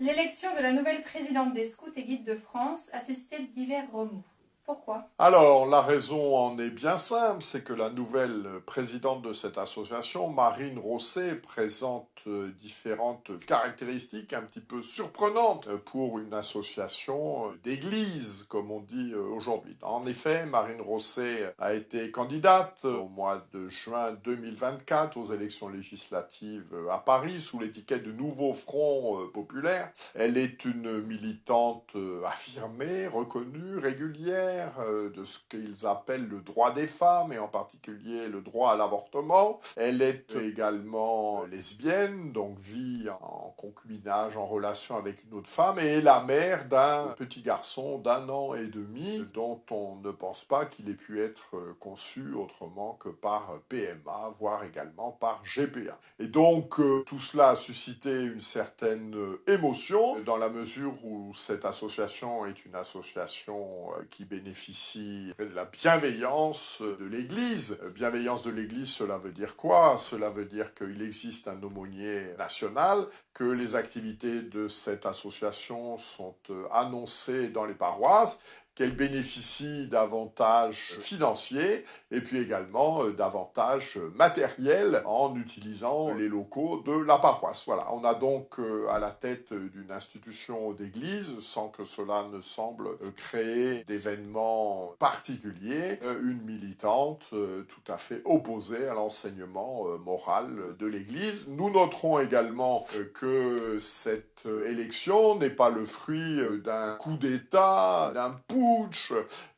L'élection de la nouvelle présidente des Scouts et Guides de France a suscité divers remous. Pourquoi? Alors, la raison en est bien simple, c'est que la nouvelle présidente de cette association, Marine Rosset, présente différentes caractéristiques un petit peu surprenantes pour une association d'église, comme on dit aujourd'hui. En effet, Marine Rosset a été candidate au mois de juin 2024 aux élections législatives à Paris sous l'étiquette de Nouveau Front Populaire. Elle est une militante affirmée, reconnue, régulière, de ce qu'ils appellent le droit des femmes, et en particulier le droit à l'avortement. Elle est également lesbienne, donc vit en concubinage, en relation avec une autre femme, et est la mère d'un petit garçon d'1 an et demi, dont on ne pense pas qu'il ait pu être conçu autrement que par PMA, voire également par GPA. Et donc, tout cela a suscité une certaine émotion, dans la mesure où cette association est une association qui bénéficie de la bienveillance de l'Église. Bienveillance de l'Église, cela veut dire quoi? Cela veut dire qu'il existe un aumônier national, que les activités de cette association sont annoncées dans les paroisses, qu'elle bénéficie d'avantages financiers et puis également d'avantages matériels en utilisant les locaux de la paroisse. Voilà, on a donc à la tête d'une institution d'église, sans que cela ne semble créer d'événements particuliers, une militante tout à fait opposée à l'enseignement moral de l'église. Nous noterons également que cette élection n'est pas le fruit d'un coup d'État, d'un putsch,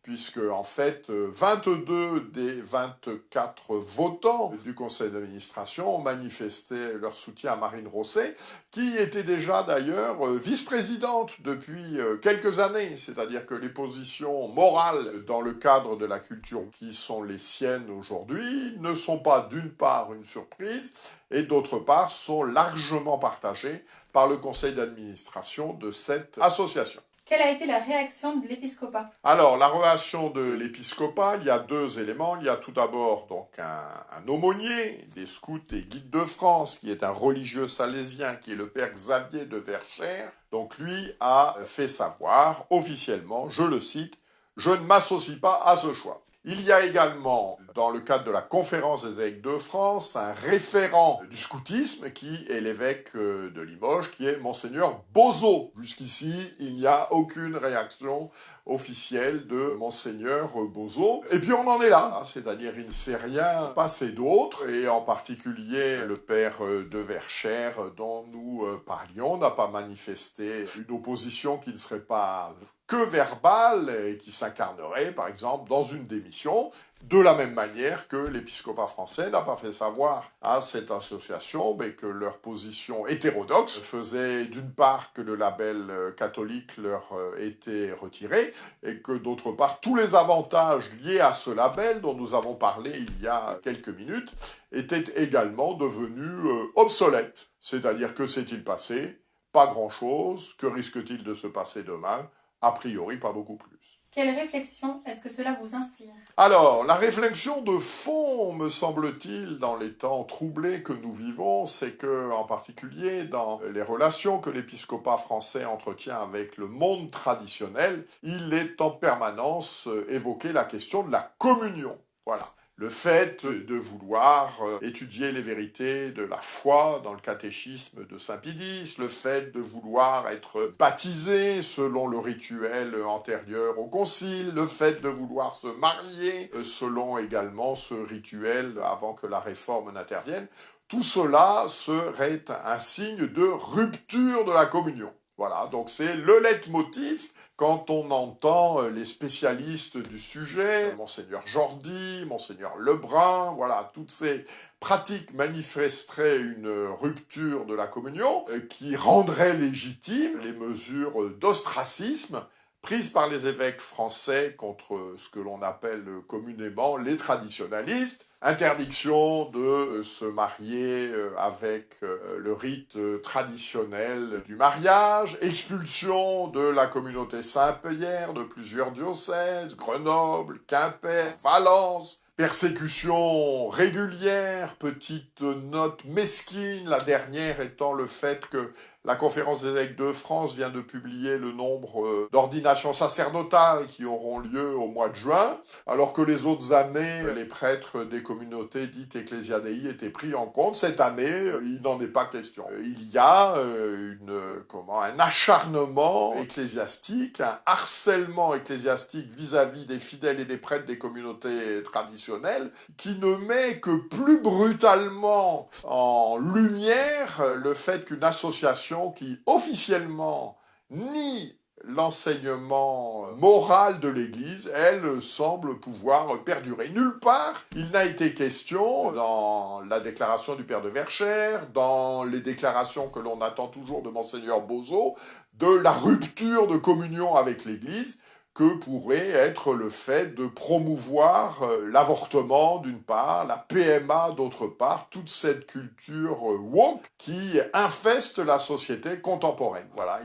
puisque en fait 22 des 24 votants du conseil d'administration ont manifesté leur soutien à Marine Rosset, qui était déjà d'ailleurs vice-présidente depuis quelques années, c'est-à-dire que les positions morales dans le cadre de la culture qui sont les siennes aujourd'hui ne sont pas d'une part une surprise et d'autre part sont largement partagées par le conseil d'administration de cette association. Quelle a été la réaction de l'épiscopat? Alors, la relation de l'épiscopat, il y a 2 éléments. Il y a tout d'abord donc un aumônier des scouts et guides de France, qui est un religieux salésien, qui est le père Xavier de Verchères. Donc, lui a fait savoir officiellement, je le cite, « Je ne m'associe pas à ce choix ». Il y a également, dans le cadre de la conférence des évêques de France, un référent du scoutisme qui est l'évêque de Limoges, qui est Monseigneur Bozo. Jusqu'ici, il n'y a aucune réaction officielle de Monseigneur Bozo. Et puis on en est là, c'est-à-dire il ne s'est rien passé d'autre, et en particulier le père de Verchères dont nous parlions n'a pas manifesté une opposition qui ne serait pas que verbale et qui s'incarnerait par exemple dans une démission, de la même manière que l'épiscopat français n'a pas fait savoir à cette association que leur position hétérodoxe faisait d'une part que le label catholique leur était retiré et que d'autre part tous les avantages liés à ce label dont nous avons parlé il y a quelques minutes étaient également devenus obsolètes. C'est-à-dire que s'est-il passé? Pas grand-chose. Que risque-t-il de se passer demain? A priori, pas beaucoup plus. Quelle réflexion est-ce que cela vous inspire? Alors, la réflexion de fond, me semble-t-il, dans les temps troublés que nous vivons, c'est que, en particulier dans les relations que l'épiscopat français entretient avec le monde traditionnel, il est en permanence évoqué la question de la communion. Voilà. Le fait de vouloir étudier les vérités de la foi dans le catéchisme de Saint-Pédis, le fait de vouloir être baptisé selon le rituel antérieur au concile, le fait de vouloir se marier selon également ce rituel avant que la réforme n'intervienne, tout cela serait un signe de rupture de la communion. Voilà, donc c'est le leitmotiv quand on entend les spécialistes du sujet, Monseigneur Jordi, Monseigneur Lebrun, voilà, toutes ces pratiques manifesteraient une rupture de la communion qui rendrait légitimes les mesures d'ostracisme prises par les évêques français contre ce que l'on appelle communément les traditionalistes, interdiction de se marier avec le rite traditionnel du mariage, expulsion de la communauté Saint-Payère de plusieurs diocèses, Grenoble, Quimper, Valence, persécution régulière, petite note mesquine, la dernière étant le fait que La Conférence des évêques de France vient de publier le nombre d'ordinations sacerdotales qui auront lieu au mois de juin, alors que les autres années, les prêtres des communautés dites ecclésiadei étaient pris en compte. Cette année, il n'en est pas question. Il y a un acharnement ecclésiastique, un harcèlement ecclésiastique vis-à-vis des fidèles et des prêtres des communautés traditionnelles, qui ne met que plus brutalement en lumière le fait qu'une association qui officiellement nie l'enseignement moral de l'Église, elle semble pouvoir perdurer. Nulle part, il n'a été question, dans la déclaration du père de Verchères, dans les déclarations que l'on attend toujours de Monseigneur Bozo, de la rupture de communion avec l'Église, que pourrait être le fait de promouvoir l'avortement d'une part, la PMA d'autre part, toute cette culture woke qui infeste la société contemporaine. Voilà,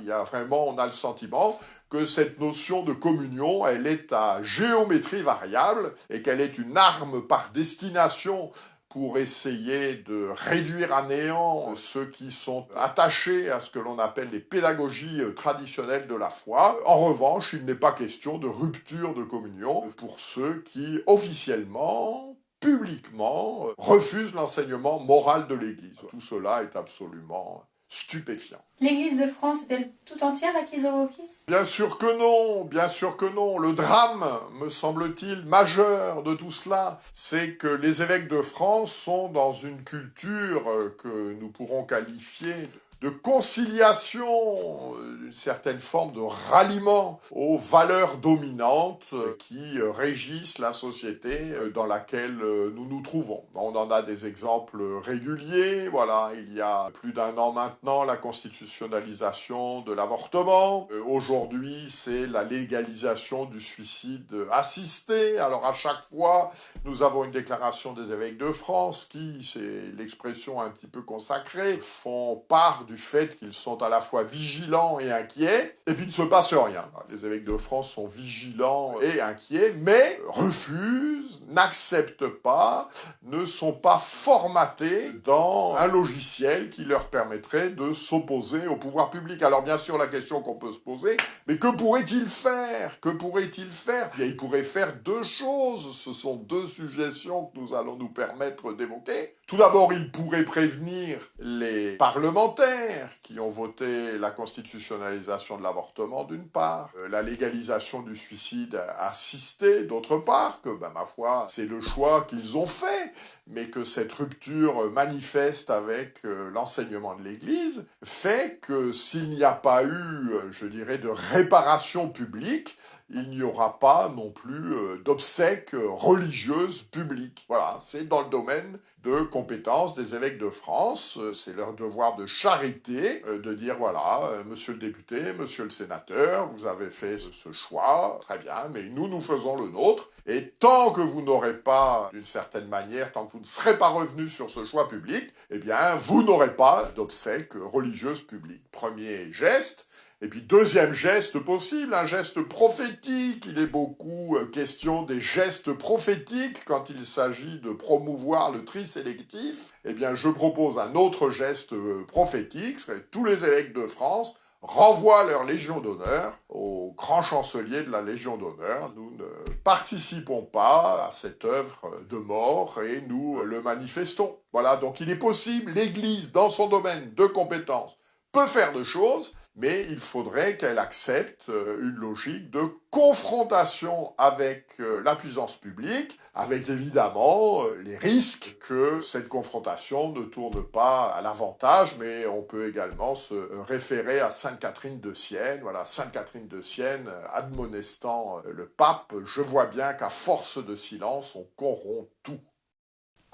on a le sentiment que cette notion de communion, elle est à géométrie variable et qu'elle est une arme par destination pour essayer de réduire à néant ceux qui sont attachés à ce que l'on appelle les pédagogies traditionnelles de la foi. En revanche, il n'est pas question de rupture de communion pour ceux qui, officiellement, publiquement, refusent l'enseignement moral de l'Église. Tout cela est absolument stupéfiant. L'Église de France est-elle tout entière acquise au wokisme ? Bien sûr que non, bien sûr que non. Le drame, me semble-t-il, majeur de tout cela, c'est que les évêques de France sont dans une culture que nous pourrons qualifier de conciliation, une certaine forme de ralliement aux valeurs dominantes qui régissent la société dans laquelle nous nous trouvons. On en a des exemples réguliers. Voilà, il y a plus d'un an maintenant, la constitutionnalisation de l'avortement. Aujourd'hui, c'est la légalisation du suicide assisté. Alors à chaque fois, nous avons une déclaration des évêques de France qui, c'est l'expression un petit peu consacrée, font part du fait qu'ils sont à la fois vigilants et inquiets, et puis il ne se passe rien. Les évêques de France sont vigilants et inquiets, mais refusent, n'acceptent pas, ne sont pas formatés dans un logiciel qui leur permettrait de s'opposer au pouvoir public. Alors bien sûr, la question qu'on peut se poser, mais que pourrait-il faire ? Que pourrait-il faire ? Bien, il pourrait faire deux choses. Ce sont deux suggestions que nous allons nous permettre d'évoquer. Tout d'abord, il pourrait prévenir les parlementaires qui ont voté la constitutionnalisation de l'avortement d'une part, la légalisation du suicide assisté d'autre part, que, ma foi, c'est le choix qu'ils ont fait, mais que cette rupture manifeste avec l'enseignement de l'Église fait que s'il n'y a pas eu, je dirais, de réparation publique, il n'y aura pas non plus d'obsèques religieuses publiques. Voilà, c'est dans le domaine de compétences des évêques de France. C'est leur devoir de charité de dire, voilà, monsieur le député, monsieur le sénateur, vous avez fait ce choix, très bien, mais nous faisons le nôtre. Et tant que vous n'aurez pas, d'une certaine manière, tant que vous ne serez pas revenu sur ce choix public, eh bien, vous n'aurez pas d'obsèques religieuses publiques. Premier geste. Et puis deuxième geste possible, un geste prophétique. Il est beaucoup question des gestes prophétiques quand il s'agit de promouvoir le tri sélectif. Eh bien, je propose un autre geste prophétique, c'est que tous les évêques de France renvoient leur Légion d'honneur au grand chancelier de la Légion d'honneur. Nous ne participons pas à cette œuvre de mort et nous le manifestons. Voilà, donc il est possible, l'Église, dans son domaine de compétences, peut faire de choses, mais il faudrait qu'elle accepte une logique de confrontation avec la puissance publique, avec évidemment les risques que cette confrontation ne tourne pas à l'avantage, mais on peut également se référer à Sainte Catherine de Sienne. Voilà, Sainte Catherine de Sienne admonestant le pape, je vois bien qu'à force de silence, on corrompt tout.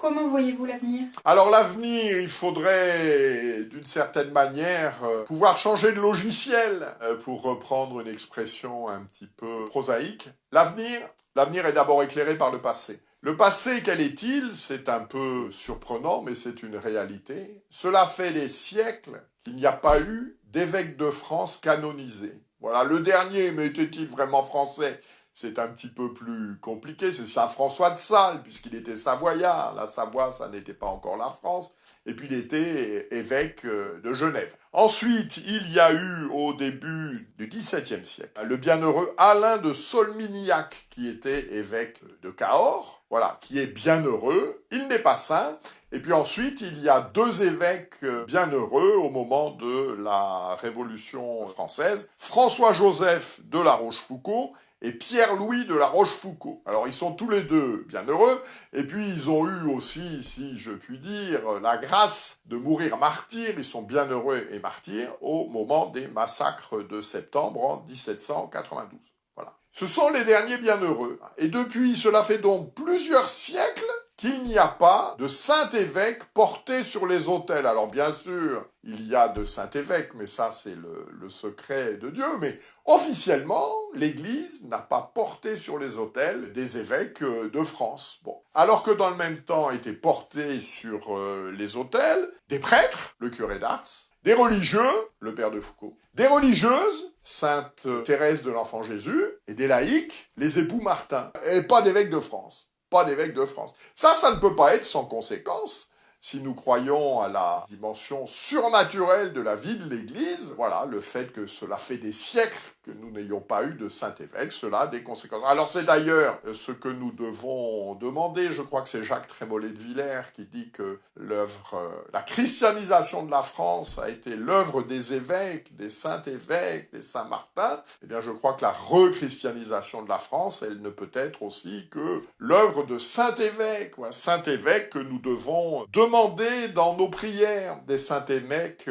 Comment voyez-vous l'avenir ? Alors l'avenir, il faudrait, d'une certaine manière, pouvoir changer de logiciel, pour reprendre une expression un petit peu prosaïque. L'avenir est d'abord éclairé par le passé. Le passé, quel est-il ? C'est un peu surprenant, mais c'est une réalité. Cela fait des siècles qu'il n'y a pas eu d'évêque de France canonisé. Voilà, le dernier, mais était-il vraiment français ? c'est un petit peu plus compliqué, c'est Saint François de Sales, puisqu'il était savoyard, la Savoie, ça n'était pas encore la France, et puis il était évêque de Genève. Ensuite, il y a eu, au début du XVIIe siècle, le bienheureux Alain de Solminillac, qui était évêque de Cahors, voilà, qui est bienheureux, il n'est pas saint. Et puis ensuite, il y a deux évêques bienheureux au moment de la Révolution française, François-Joseph de la Rochefoucauld et Pierre-Louis de la Rochefoucauld. Alors ils sont tous les deux bienheureux, et puis ils ont eu aussi, si je puis dire, la grâce de mourir martyrs, ils sont bienheureux et martyrs au moment des massacres de septembre en 1792. Voilà. Ce sont les derniers bienheureux. Et depuis, cela fait donc plusieurs siècles qu'il n'y a pas de saint évêque porté sur les autels. Alors bien sûr, il y a de saint évêques, mais ça c'est le secret de Dieu, mais officiellement, l'Église n'a pas porté sur les autels des évêques de France. Bon. Alors que dans le même temps étaient portés sur les autels des prêtres, le curé d'Ars, des religieux, le père de Foucauld, des religieuses, sainte Thérèse de l'Enfant Jésus, et des laïcs, les époux Martin, et pas d'évêques de France. Pas d'évêque de France. Ça ne peut pas être sans conséquence. Si nous croyons à la dimension surnaturelle de la vie de l'Église, voilà, le fait que cela fait des siècles que nous n'ayons pas eu de saint-évêque, cela a des conséquences. Alors c'est d'ailleurs ce que nous devons demander, je crois que c'est Jacques Trémollet de Villers qui dit que la christianisation de la France a été l'œuvre des évêques, des saint-évêques, des Saint-Martin. Eh bien je crois que la rechristianisation de la France, elle ne peut être aussi que l'œuvre de saint-évêques, ou un saint-évêque que nous devons demander dans nos prières, des saint-évêques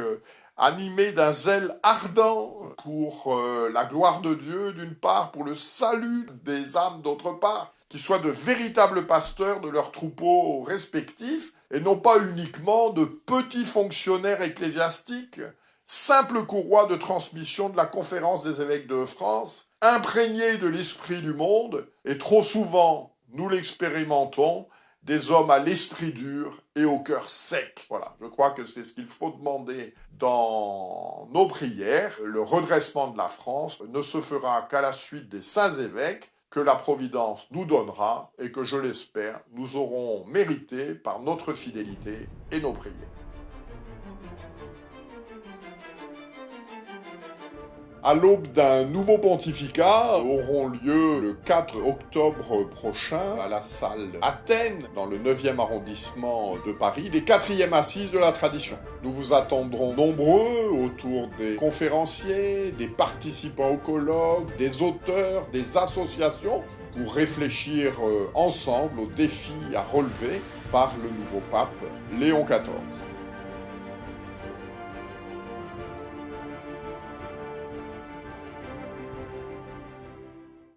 animés d'un zèle ardent pour la gloire de Dieu d'une part, pour le salut des âmes d'autre part, qui soient de véritables pasteurs de leurs troupeaux respectifs, et non pas uniquement de petits fonctionnaires ecclésiastiques, simples courroies de transmission de la conférence des évêques de France, imprégnés de l'esprit du monde, et trop souvent, nous l'expérimentons, des hommes à l'esprit dur et au cœur sec. Voilà, je crois que c'est ce qu'il faut demander dans nos prières. Le redressement de la France ne se fera qu'à la suite des saints évêques que la Providence nous donnera et que, je l'espère, nous aurons mérité par notre fidélité et nos prières. À l'aube d'un nouveau pontificat auront lieu le 4 octobre prochain à la salle Athènes, dans le 9e arrondissement de Paris, les 4e assises de la tradition. Nous vous attendrons nombreux autour des conférenciers, des participants au colloque, des auteurs, des associations pour réfléchir ensemble aux défis à relever par le nouveau pape Léon XIV.